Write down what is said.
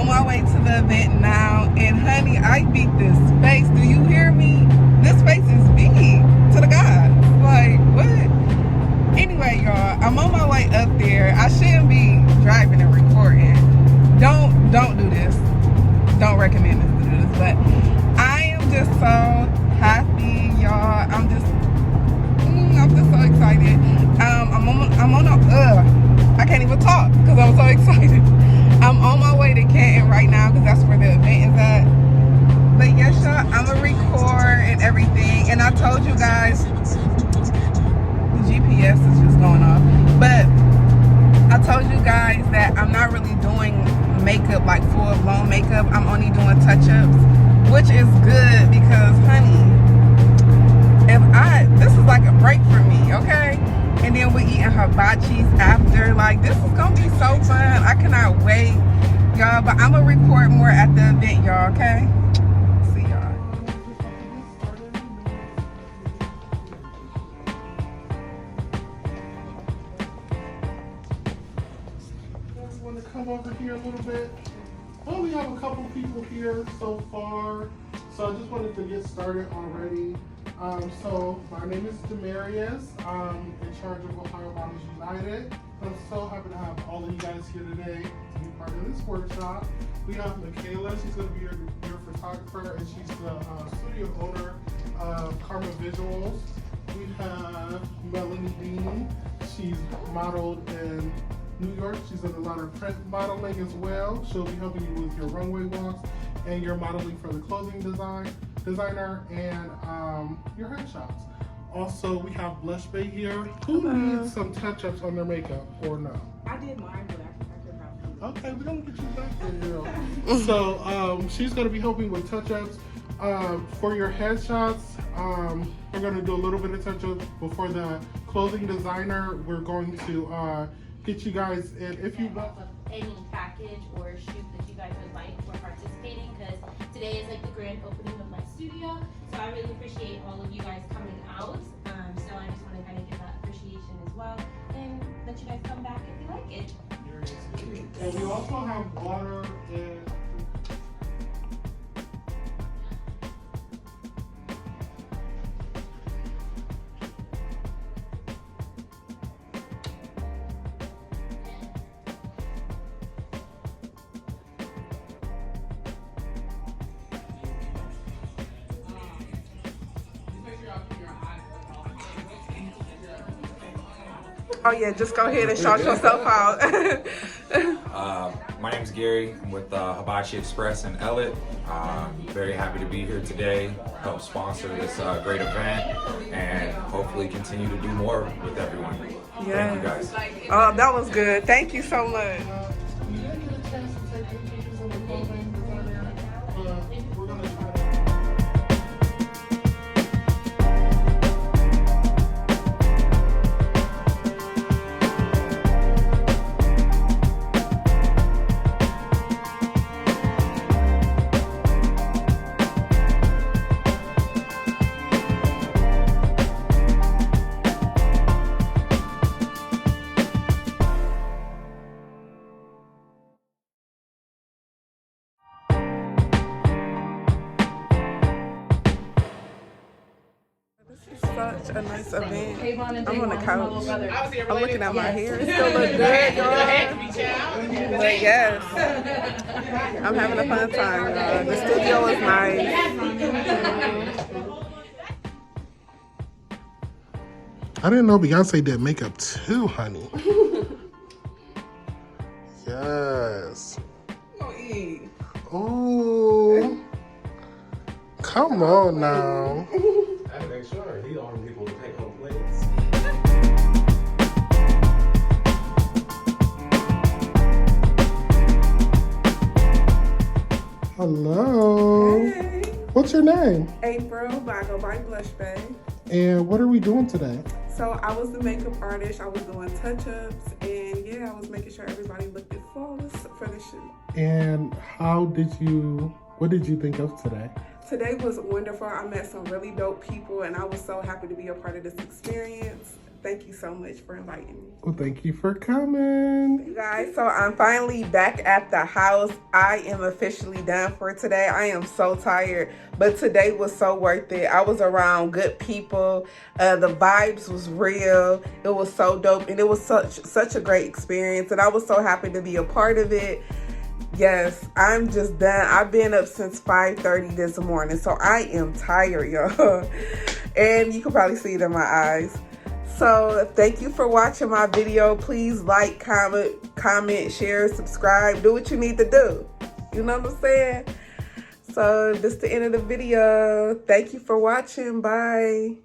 on my way to the event now, and honey, I beat this space. Do you hear me? This space is big to the gods. Like, what? Anyway, y'all, I'm on my way up there. I shouldn't be driving and recording. Don't do this. Don't recommend us to do this, but I am just so happy, y'all. I'm just so excited. I can't even talk because I'm so excited. I'm on my way to Canton right now because that's where the event is at. But yes, y'all, I'm gonna record and everything. And I told you guys, the GPS is just going off. But I told you guys that I'm not really doing makeup, like full-blown makeup. I'm only doing touch-ups, which is good because, honey, this is like a break for me, okay? And then we're eating hibachis after. Like, this is gonna be so fun. I cannot wait, y'all. But I'm gonna record more at the event, y'all, okay? See y'all. Guys want to come over here a little bit? I only have a couple people here so far, so I just wanted to get started already. So my name is Demarius. I'm in charge of Ohio Models United. I'm so happy to have all of you guys here today to be part of this workshop. We have Michaela. She's going to be your photographer, and she's the studio owner of Karma Visuals. We have Melanie Beanie. She's modeled in New York. She's done a lot of print modeling as well. She'll be helping you with your runway walks and your modeling for the clothing designer and your headshots. Also, we have Blush Bay here. Who needs some touch-ups on their makeup or no? I did mine, but I could help you. Okay, we're gonna get you back there, girl. So she's gonna be helping with touch-ups. For your headshots, we're gonna do a little bit of touch-ups. Before the clothing designer, we're going to get you guys in. If you want any package or shoot that you guys would like for participating, because today is like the grand opening of my studio, so I really appreciate all of you guys coming out. So I just want to kind of give that appreciation as well, and let you guys come back if you like it. and we also have water and Oh yeah, just go ahead and shout yourself out. My name's Gary. I'm with Hibachi Express in Ellet. Very happy to be here today, help sponsor this great event, and hopefully continue to do more with everyone. Yeah. Thank you guys. Oh, that was good. Thank you so much. you didn't get a chance to take pictures of the clothing designer, but we're gonna try to. Such a nice event. I'm on the couch. I'm looking at my hair. It still looks good, y'all. But yes, I'm having a fun time, y'all. The studio is nice. I didn't know Beyonce did makeup too, honey. Yes. Ooh. Come on now. I had to make sure he don't want people to take home plates. Hello. Hey. What's your name? April, but I go by Blush Bay. And what are we doing today? So I was the makeup artist. I was doing touch-ups, and yeah, I was making sure everybody looked flawless for the shoot. And what did you think of today? Today was wonderful. I met some really dope people, and I was so happy to be a part of this experience. Thank you so much for inviting me. Well, thank you for coming. You guys, so I'm finally back at the house. I am officially done for today. I am so tired, but today was so worth it. I was around good people. The vibes was real. It was so dope, and it was such a great experience, and I was so happy to be a part of it. Yes, I'm just done. I've been up since 5:30 this morning, so I am tired, y'all. And you can probably see it in my eyes. So thank you for watching my video. Please like, comment, share, subscribe. Do what you need to do. You know what I'm saying? So this is the end of the video. Thank you for watching. Bye.